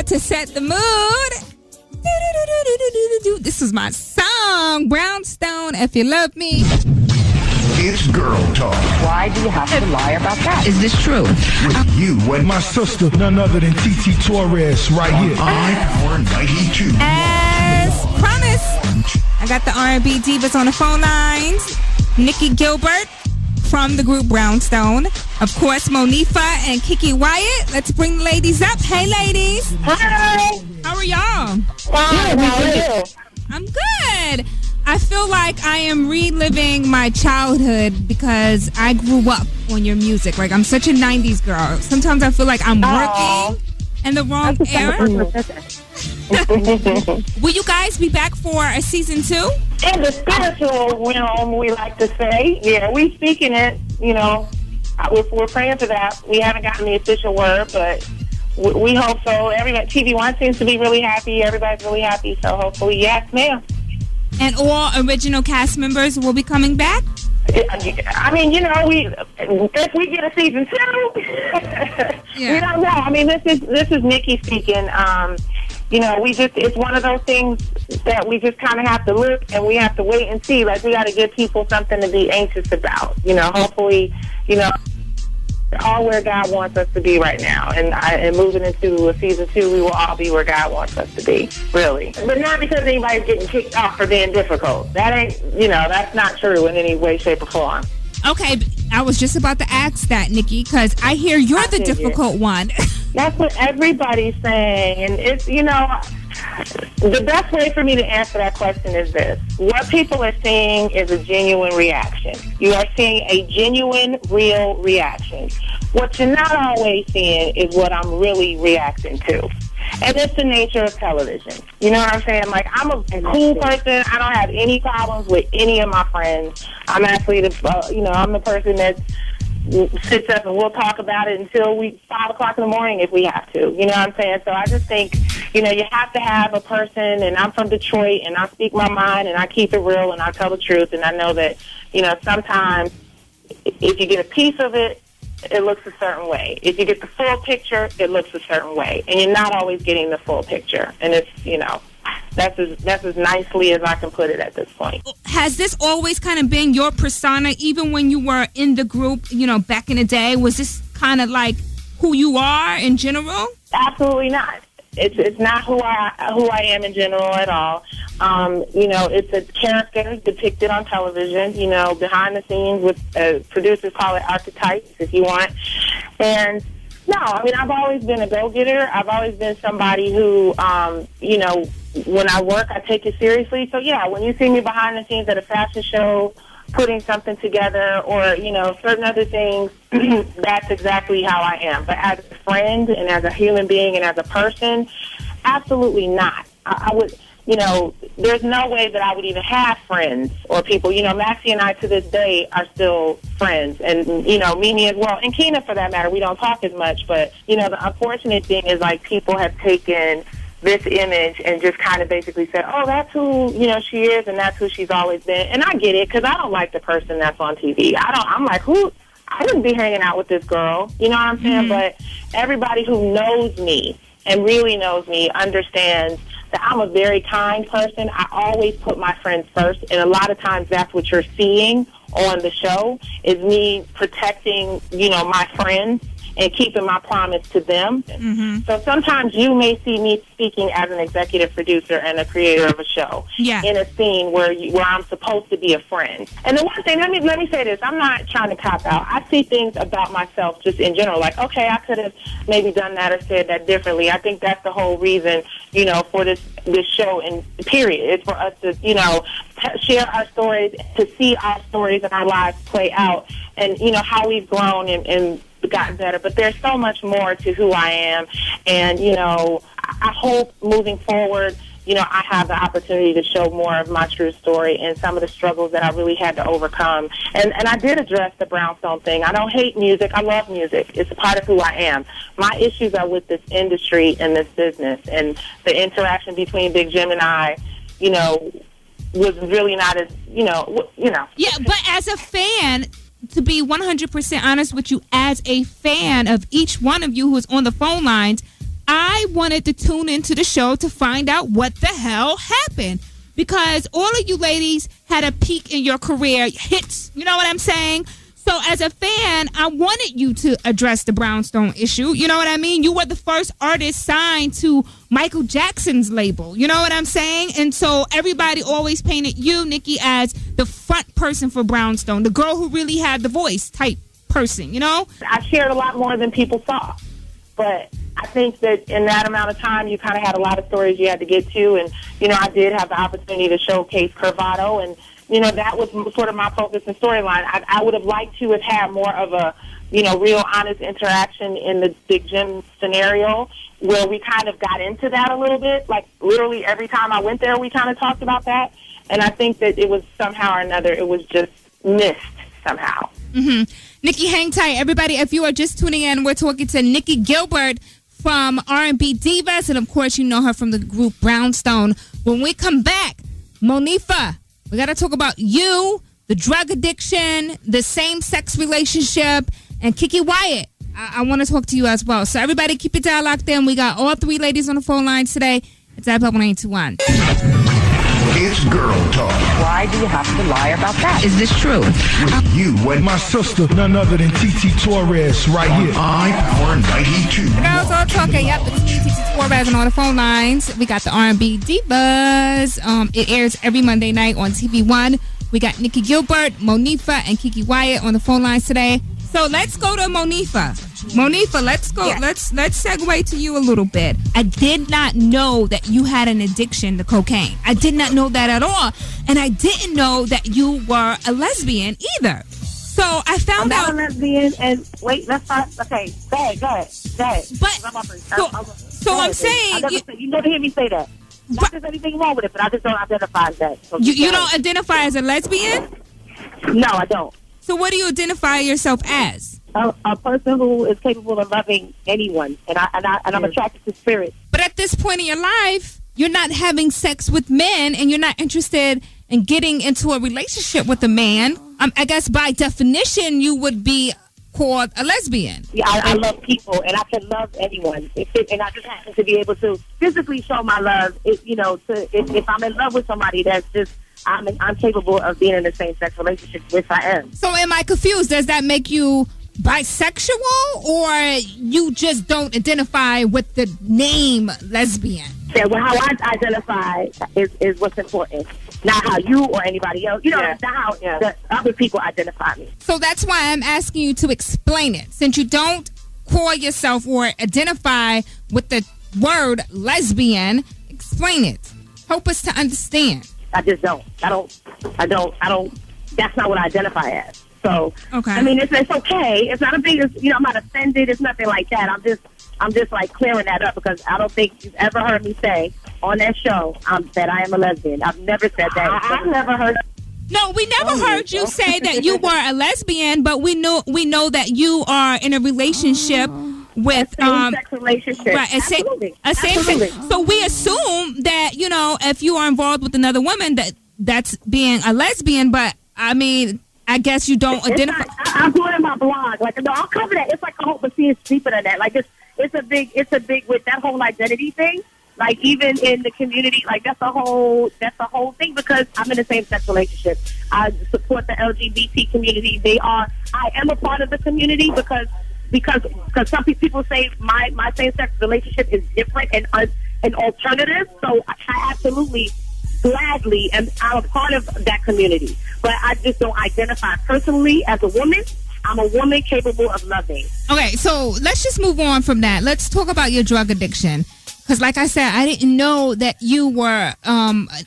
to set the mood. This is my song, Brownstone, If You Love Me. It's girl talk. Why do you have to lie about that? Is this true? With you and My sister, none other than TT Torrez, right here. iPower 92. As promised, I got the R&B Divas on the phone lines. Nicci Gilbert from the group Brownstone. Of course, Monifah and Kiki Wyatt. Let's bring the ladies up. Hey, ladies. Hi. How are y'all? Fine. How are you? I'm good. I feel like I am reliving my childhood because I grew up on your music. Like, I'm such a 90s girl. Sometimes I feel like I'm working in the wrong era. Will you guys be back for a season 2? In the spiritual realm, we like to say. Yeah, we speaking it, you know. We're praying for that. We haven't gotten the official word, but we hope so. Everybody, TV1 seems to be really happy. Everybody's really happy, so hopefully, yes, ma'am. And all original cast members will be coming back? I mean, you know, if we get a season 2, we don't know. I mean, this is Nikki speaking. You know, it's one of those things that we just kind of have to look and we have to wait and see. Like, we got to give people something to be anxious about. You know, hopefully, you know, all where God wants us to be right now. And moving into a season 2, we will all be where God wants us to be, really. But not because anybody's getting kicked off for being difficult. That ain't, you know, that's not true in any way, shape, or form. Okay, I was just about to ask that, Nikki, because I hear you're the difficult one. That's what everybody's saying. And it's, you know, the best way for me to answer that question is this. What people are seeing is a genuine reaction. You are seeing a genuine, real reaction. What you're not always seeing is what I'm really reacting to. And it's the nature of television. You know what I'm saying? Like, I'm a cool person. I don't have any problems with any of my friends. I'm actually I'm the person that sits up and we'll talk about it until 5 o'clock in the morning if we have to. You know what I'm saying? So I just think, you know, you have to have a person, and I'm from Detroit, and I speak my mind, and I keep it real, and I tell the truth, and I know that, you know, sometimes if you get a piece of it, it looks a certain way. If you get the full picture, it looks a certain way. And you're not always getting the full picture. And it's, you know, that's as nicely as I can put it at this point. Has this always kind of been your persona, even when you were in the group, you know, back in the day? Was this kind of like who you are in general? Absolutely not. It's not who I am in general at all. You know, it's a character depicted on television, you know, behind the scenes with producers call it archetypes if you want. And no, I mean, I've always been a go-getter. I've always been somebody who, you know, when I work, I take it seriously. So, yeah, when you see me behind the scenes at a fashion show, putting something together or, you know, certain other things, that's exactly how I am. But as a friend and as a human being and as a person, absolutely not. I would, you know, there's no way that I would even have friends or people. You know, Maxie and I to this day are still friends. And, you know, Mimi as well. And Keena, for that matter, we don't talk as much. But, you know, the unfortunate thing is, like, people have taken this image and just kind of basically said, oh, that's who, you know, she is and that's who she's always been. And I get it, because I don't like the person that's on TV. I'm like, who? I wouldn't be hanging out with this girl. You know what I'm saying? Mm-hmm. But everybody who knows me and really knows me understands that I'm a very kind person. I always put my friends first, and a lot of times that's what you're seeing on the show is me protecting, you know, my friends and keeping my promise to them. Mm-hmm. So sometimes you may see me speaking as an executive producer and a creator of a show in a scene where I'm supposed to be a friend. And the one thing, let me say this, I'm not trying to cop out. I see things about myself just in general, like, okay, I could have maybe done that or said that differently. I think that's the whole reason, you know, for this show, and period. It's for us to, you know, share our stories, to see our stories and our lives play out, and, you know, how we've grown and gotten better. But there's so much more to who I am, and, you know, I hope moving forward, you know, I have the opportunity to show more of my true story and some of the struggles that I really had to overcome. And I did address the Brownstone thing. I don't hate music. I love music. It's a part of who I am. My issues are with this industry and this business, and the interaction between Big Jim and I, you know, was really not as, you know. Yeah, but as a fan, to be 100% honest with you, as a fan of each one of you who's on the phone lines, I wanted to tune into the show to find out what the hell happened. Because all of you ladies had a peak in your career, hits, you know what I'm saying? So as a fan, I wanted you to address the brownstone issue. You know what I mean? You were the first artist signed to Michael Jackson's label. You know what I'm saying? And so everybody always painted you, Nikki, as the front person for Brownstone, the girl who really had the voice type person, you know? I shared a lot more than people saw. But I think that in that amount of time, you kind of had a lot of stories you had to get to. And, you know, I did have the opportunity to showcase Curvato. And, you know, that was sort of my focus and storyline. I would have liked to have had more of a, you know, real honest interaction in the Big Jim scenario where we kind of got into that a little bit. Like, literally every time I went there, we kind of talked about that. And I think that it was somehow or another, it was just missed somehow. Mm-hmm. Nikki, hang tight. Everybody, if you are just tuning in, we're talking to Nicci Gilbert from R&B Divas, and of course, you know her from the group Brownstone. When we come back, Monifah, we got to talk about you, the drug addiction, the same-sex relationship, and Kiki Wyatt. I want to talk to you as well. So everybody, keep your dial locked in. We got all three ladies on the phone lines today. It's at 921. It's girl talk. Why do you have to lie about that? Is this true? With you and My sister, none other than TT Torrez, right on here. iPower 92. Girls all talking. Yep, it's me, Titi Torrez, and on the phone lines, we got the R&B Divas. It airs every Monday night on TV1. We got Nicci Gilbert, Monifah, and Kiki Wyatt on the phone lines today. So let's go to Monifah. Monifah, let's go. Yeah. Let's segue to you a little bit. I did not know that you had an addiction to cocaine. I did not know that at all. And I didn't know that you were a lesbian either. So I found out. I'm not a lesbian, and wait, let's start. Okay, go ahead. But so I'm saying you never hear me say that. Not there's anything wrong with it, but I just don't identify as that. So you don't identify as a lesbian? No, I don't. So what do you identify yourself as? A person who is capable of loving anyone, and I'm attracted to spirit. But at this point in your life, you're not having sex with men, and you're not interested in getting into a relationship with a man. I guess by definition, you would be called a lesbian. Yeah, I love people, and I can love anyone. And I just happen to be able to physically show my love. If I'm in love with somebody, that's just. I'm capable of being in the same-sex relationship, which I am. So am I confused? Does that make you bisexual, or you just don't identify with the name lesbian? Yeah, well, how I identify is what's important, not how you or anybody else. You know, not how the other people identify me. So that's why I'm asking you to explain it. Since you don't call yourself or identify with the word lesbian, explain it. Help us to understand. I just don't. I don't. That's not what I identify as. So, okay. I mean, it's okay. It's not a big, I'm not offended. It's nothing like that. I'm just like clearing that up because I don't think you've ever heard me say on that show that I am a lesbian. I've never said that. I've never heard. No, we never heard you say that you were a lesbian, but we know that you are in a relationship with same-sex relationship. Right, Absolutely. Absolutely. So we assume that, if you are involved with another woman, that's being a lesbian, but I mean, I guess you don't identify. I'll do it in my blog. Like, no, I'll cover that. It's like a whole, but see, it's deeper than that. Like, it's a big with that whole identity thing. Like, even in the community, like, that's a whole thing because I'm in a same-sex relationship. I support the LGBT community. I am a part of the community because some people say my same-sex relationship is different and alternative. So I absolutely, gladly, I'm a part of that community. But I just don't identify personally as a woman. I'm a woman capable of loving. Okay, so let's just move on from that. Let's talk about your drug addiction. Because like I said, I didn't know that you were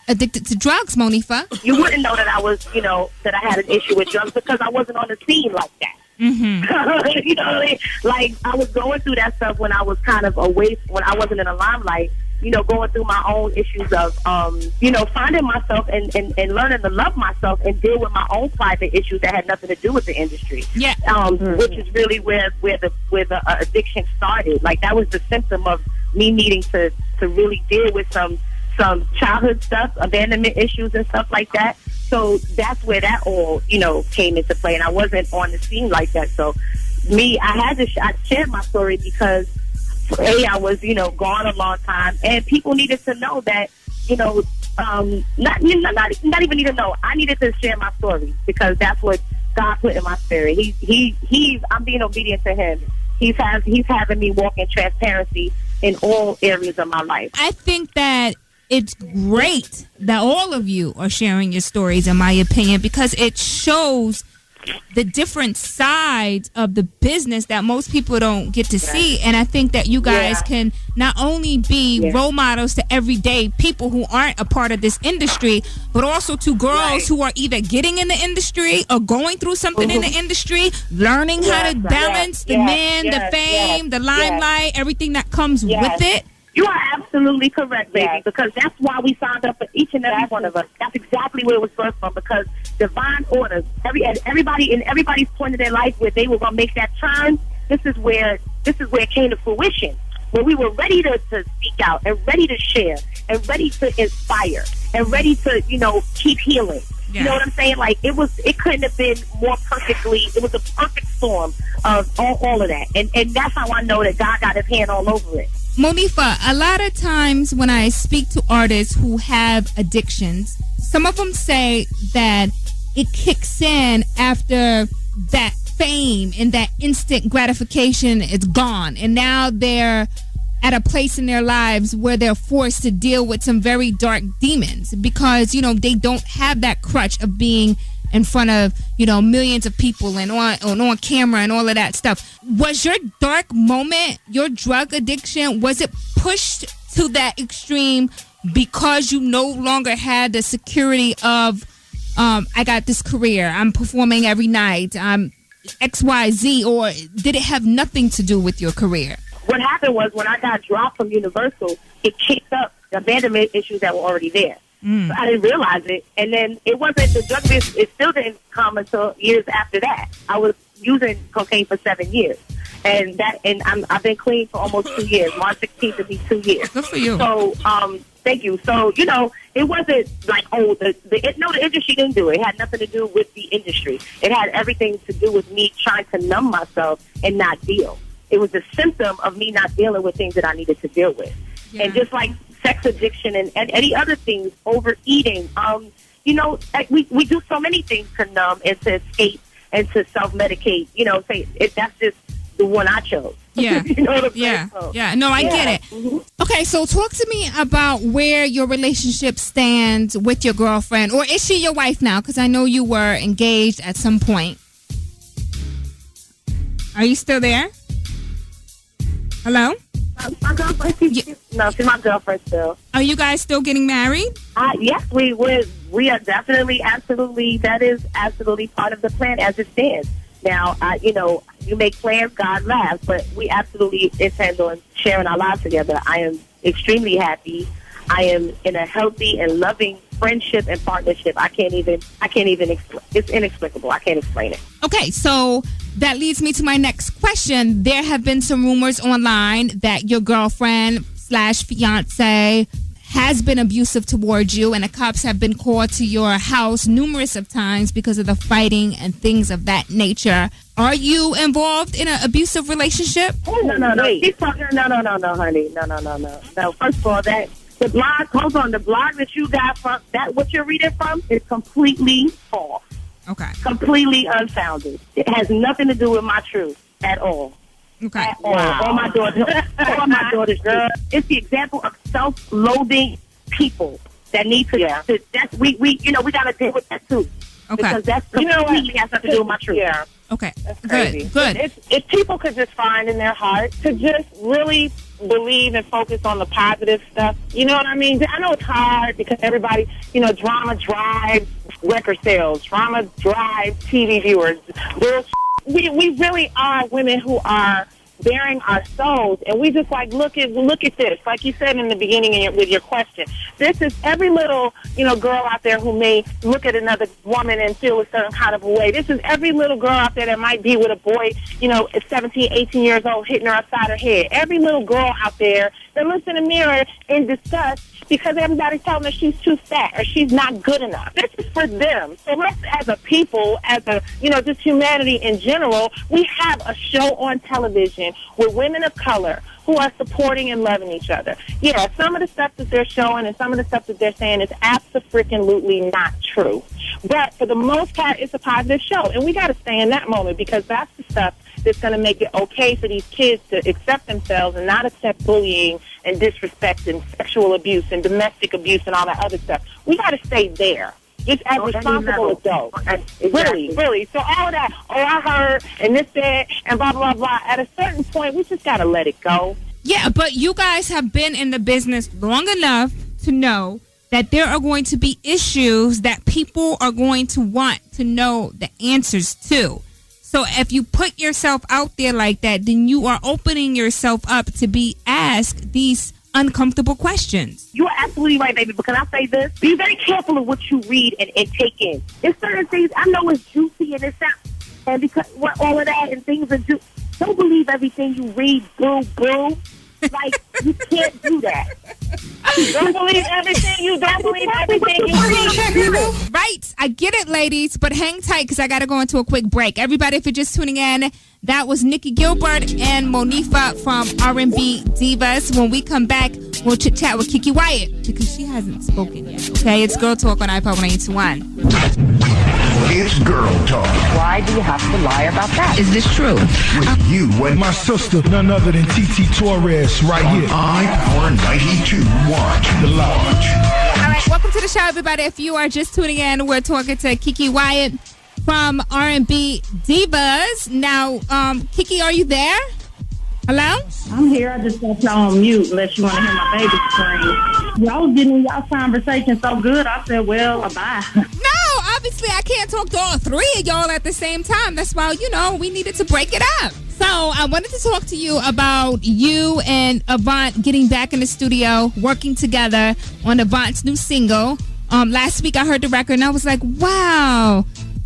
addicted to drugs, Monifah. You wouldn't know that I was, that I had an issue with drugs because I wasn't on the scene like that. Mm-hmm. You know, like I was going through that stuff when I was kind of away, when I wasn't in the limelight, going through my own issues of, finding myself and learning to love myself and deal with my own private issues that had nothing to do with the industry. Yeah. Which is really where the addiction started. Like that was the symptom of me needing to really deal with some childhood stuff, abandonment issues and stuff like that. So that's where that all, came into play. And I wasn't on the scene like that. So I shared my story because I was, gone a long time, and people needed to know that, not even need to know. I needed to share my story because that's what God put in my spirit. I'm being obedient to Him. He's having me walk in transparency in all areas of my life. I think that it's great that all of you are sharing your stories, in my opinion, because it shows the different sides of the business that most people don't get to see. And I think that you guys can not only be role models to everyday people who aren't a part of this industry, but also to girls who are either getting in the industry or going through something in the industry, learning how to balance the the fame, the limelight, everyththing that comes with it. You are absolutely correct, baby, because that's why we signed up for each and every one of us. That's exactly where it was birthed from, because divine orders, everybody in everybody's point of their life where they were going to make that turn, this is where it came to fruition, where we were ready to speak out and ready to share and ready to inspire and ready to, keep healing. You know what I'm saying? Like, it couldn't have been more perfectly, it was a perfect storm of all of that. And that's how I know that God got His hand all over it. Monifah, a lot of times when I speak to artists who have addictions, some of them say that it kicks in after that fame and that instant gratification is gone. And now they're at a place in their lives where they're forced to deal with some very dark demons because, they don't have that crutch of being in front of, millions of people and on camera and all of that stuff. Was your dark moment, your drug addiction, was it pushed to that extreme because you no longer had the security of, I got this career, I'm performing every night, I'm XYZ, or did it have nothing to do with your career? What happened was when I got dropped from Universal, it kicked up the abandonment issues that were already there. I didn't realize it, and then it wasn't the drug abuse. It still didn't come until years after that. I was using cocaine for 7 years, and I've been clean for almost 2 years. March 16th will be 2 years. Good for you. So, thank you. So, it wasn't like the industry didn't do it. It had nothing to do with the industry. It had everything to do with me trying to numb myself and not deal. It was a symptom of me not dealing with things that I needed to deal with, and just like sex addiction and any other things, overeating. We do so many things to numb and to escape and to self-medicate. That's just the one I chose. Yeah. You know what I'm saying? Yeah. No, I get it. Mm-hmm. Okay, so talk to me about where your relationship stands with your girlfriend, or is she your wife now? Because I know you were engaged at some point. Are you still there? Hello? My girlfriend, she's my girlfriend still. Are you guys still getting married? Yes, we are definitely, absolutely, that is absolutely part of the plan as it stands. Now, you make plans, God laughs, but we absolutely intend on sharing our lives together. I am extremely happy. I am in a healthy and loving friendship and partnership. I can't even it's inexplicable. I can't explain it. Okay, so that leads me to my next question. There have been some rumors online that your girlfriend / fiance has been abusive towards you, and the cops have been called to your house numerous of times because of the fighting and things of that nature. Are you involved in an abusive relationship? No. She's talking. No, honey. No. First of all, the blog that you got from what you're reading from is completely false. Okay. Completely unfounded. It has nothing to do with my truth at all. Okay. At all. All my daughters. Girl, it's the example of self-loathing people that need to. Yeah. We got to deal with that too. Okay. Because that's completely has nothing to do with my truth. Yeah. Okay. That's crazy. Good. If people could just find in their heart to just really believe and focus on the positive stuff, you know what I mean? I know it's hard because everybody, drama drives record sales, drama drives TV viewers. We really are women who are bearing our souls, and we just look at this, like you said in the beginning with your question. This is every little girl out there who may look at another woman and feel a certain kind of a way. This is every little girl out there that might be with a boy 17, 18 years old hitting her upside her head. Every little girl out there that looks in the mirror in disgust because everybody's telling her she's too fat or she's not good enough. This is for them. So let's, as a people, as a just humanity in general, we have a show on television with women of color who are supporting and loving each other. Yeah, some of the stuff that they're showing and some of the stuff that they're saying is absolutely not true. But for the most part, it's a positive show. And we got to stay in that moment because that's the stuff that's going to make it okay for these kids to accept themselves and not accept bullying and disrespect and sexual abuse and domestic abuse and all that other stuff. We got to stay there. Just as responsible adults. Exactly. Really. So all of that, I heard, and this, that, and blah, blah, blah. At a certain point, we just got to let it go. Yeah, but you guys have been in the business long enough to know that there are going to be issues that people are going to want to know the answers to. So if you put yourself out there like that, then you are opening yourself up to be asked these uncomfortable questions. You're absolutely right, baby, because I say this. Be very careful of what you read and take in. There's certain things, I know it's juicy and it's not, and because all of that and things are juicy. Don't believe everything you read, boo, boo. Like, you can't do that. Don't believe everything you read. Right, I get it, ladies, but hang tight because I got to go into a quick break. Everybody, if you're just tuning in, that was Nicci Gilbert and Monifah from R&B Divas. When we come back, we'll chit-chat with Kiki Wyatt because she hasn't spoken yet. Okay, it's Girl Talk on iPod 921. It's Girl Talk. Why do you have to lie about that? Is this true? With you and My sister, none other than Torrez, right here. iPower 92.1. The Lodge. All right, welcome to the show, everybody. If you are just tuning in, we're talking to Kiki Wyatt from R&B Divas. Now, Kiki, are you there? Hello? I'm here. I just got y'all on mute unless you want to hear my baby scream. Y'all getting y'all conversation so good, I said, well, bye. No, obviously I can't talk to all three of y'all at the same time. That's why, we needed to break it up. So I wanted to talk to you about you and Avant getting back in the studio, working together on Avant's new single. Last week I heard the record and I was like, wow,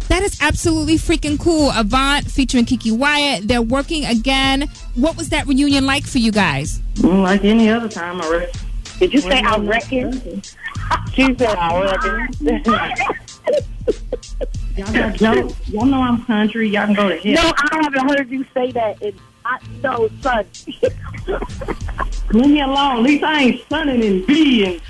that is absolutely freaking cool. Avant featuring Kiki Wyatt. They're working again. What was that reunion like for you guys? Like any other time, I reckon. Did you say I reckon? She said I reckon. Y'all got jokes. Y'all know I'm country. Y'all can go to hell. No, I haven't heard you say that. No, son. Leave me alone. At least I ain't sunning and being.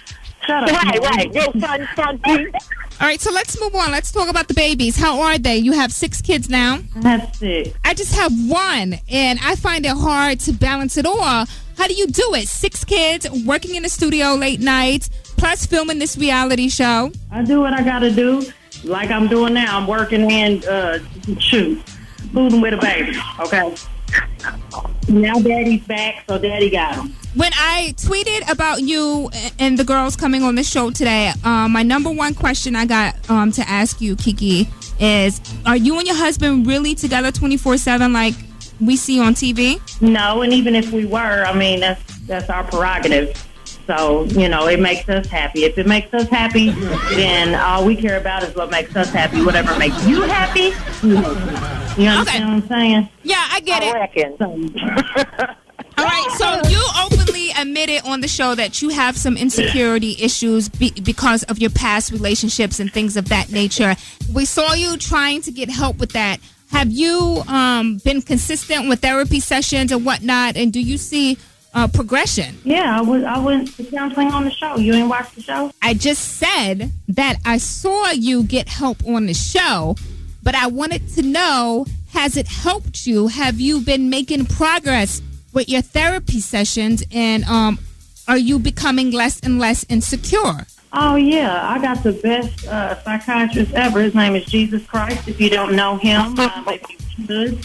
Shut up. Right. Yo, son, please. All right, so let's move on. Let's talk about the babies. How are they? You have 6 kids now. I have 6. I just have 1, and I find it hard to balance it all. How do you do it? 6 kids, working in the studio late nights, plus filming this reality show. I do what I got to do. Like I'm doing now. I'm working and fooding with a baby. Okay. Now daddy's back, so daddy got him. When I tweeted about you and the girls coming on the show today, my number one question I got to ask you, Kiki, is are you and your husband really together 24/7 like we see on TV? No, and even if we were, I mean, that's our prerogative. So, it makes us happy. If it makes us happy, then all we care about is what makes us happy. Whatever makes you happy. You understand what I'm saying? Yeah, I get it. I reckon. All right, so you openly admitted on the show that you have some insecurity issues because of your past relationships and things of that nature. We saw you trying to get help with that. Have you been consistent with therapy sessions and whatnot, and do you see progression? Yeah, I went to counseling on the show. You ain't watched the show? I just said that I saw you get help on the show, but I wanted to know, has it helped you? Have you been making progress with your therapy sessions, and are you becoming less and less insecure? Oh, yeah. I got the best psychiatrist ever. His name is Jesus Christ. If you don't know him, if you should.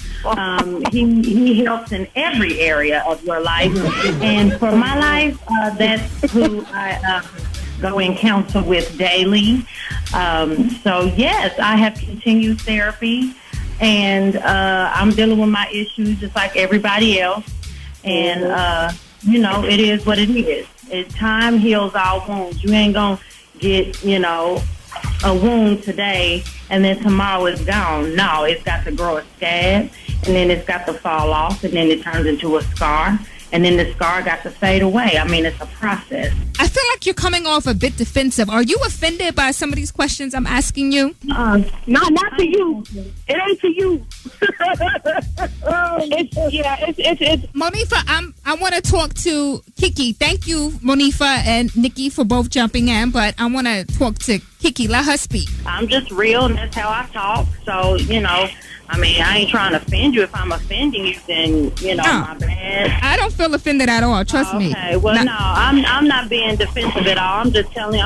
He helps in every area of your life. And for my life, that's who I go and counsel with daily. So, yes, I have continued therapy, and I'm dealing with my issues just like everybody else. And, it is what it is. Time heals all wounds. You ain't going to get, a wound today and then tomorrow it's gone. No, it's got to grow a scab, and then it's got to fall off, and then it turns into a scar. and then the scar got to fade away. I mean, it's a process. I feel like you're coming off a bit defensive. Are you offended by some of these questions I'm asking you? Not to you. It ain't to you. It's Monifah, I want to talk to Kiki. Thank you, Monifah and Nikki, for both jumping in, but I want to talk to Kiki. Let her speak. I'm just real, and that's how I talk. So, I mean, I ain't trying to offend you. If I'm offending you, then, my bad. I don't feel offended at all. Trust me. Okay, well, no, I'm not being defensive at all. I'm just telling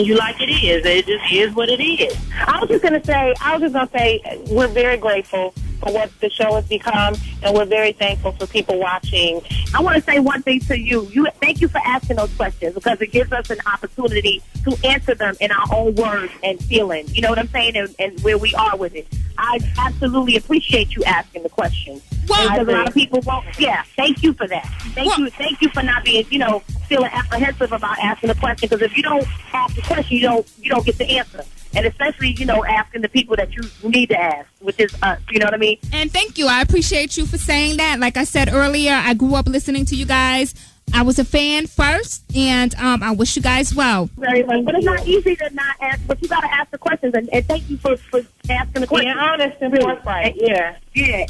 you like it is. It just is what it is. I was just gonna say, we're very grateful for what the show has become, and we're very thankful for people watching. I want to say one thing to you. Thank you for asking those questions, because it gives us an opportunity to answer them in our own words and feelings. You know what I'm saying? And where we are with it. I absolutely appreciate you asking the questions. Well, because a lot of people won't. Yeah, thank you for that. Thank you for not being, feeling apprehensive about asking the question. Because if you don't ask the question, you don't get the answer. And especially, asking the people that you need to ask, which is us. You know what I mean? And thank you. I appreciate you for saying that. Like I said earlier, I grew up listening to you guys. I was a fan first, and I wish you guys well. Very well. But it's not easy to not ask, but you got to ask the questions. And thank you for asking the questions. Being honest and forthright. Yeah,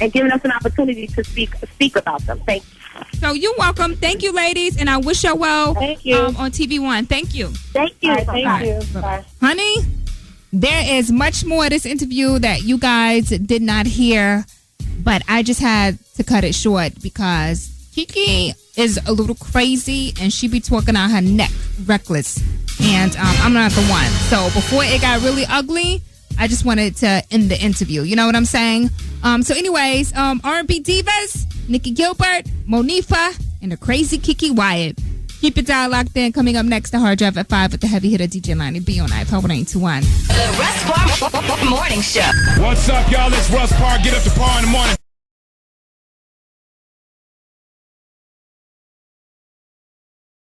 and giving us an opportunity to speak about them. Thank you. So you're welcome. Thank you, ladies, and I wish you well. Thank you. On TV1. Thank you. Thank you. Right, thank you. Bye. Honey, there is much more to this interview that you guys did not hear, but I just had to cut it short because Kiki is a little crazy and she be talking on her neck reckless, and I'm not the one. So before it got really ugly, I just wanted to end the interview. You know what I'm saying? So anyways, R&B Divas, Nicci Gilbert, Monifah, and the crazy Kiki Wyatt. Keep it dial locked in. Coming up next, the Hard Drive at 5 with the heavy hitter DJ Lonnie B on iPod 181. The Russ Parr Morning Show. What's up, y'all? It's Russ Parr. Get up to par in the morning.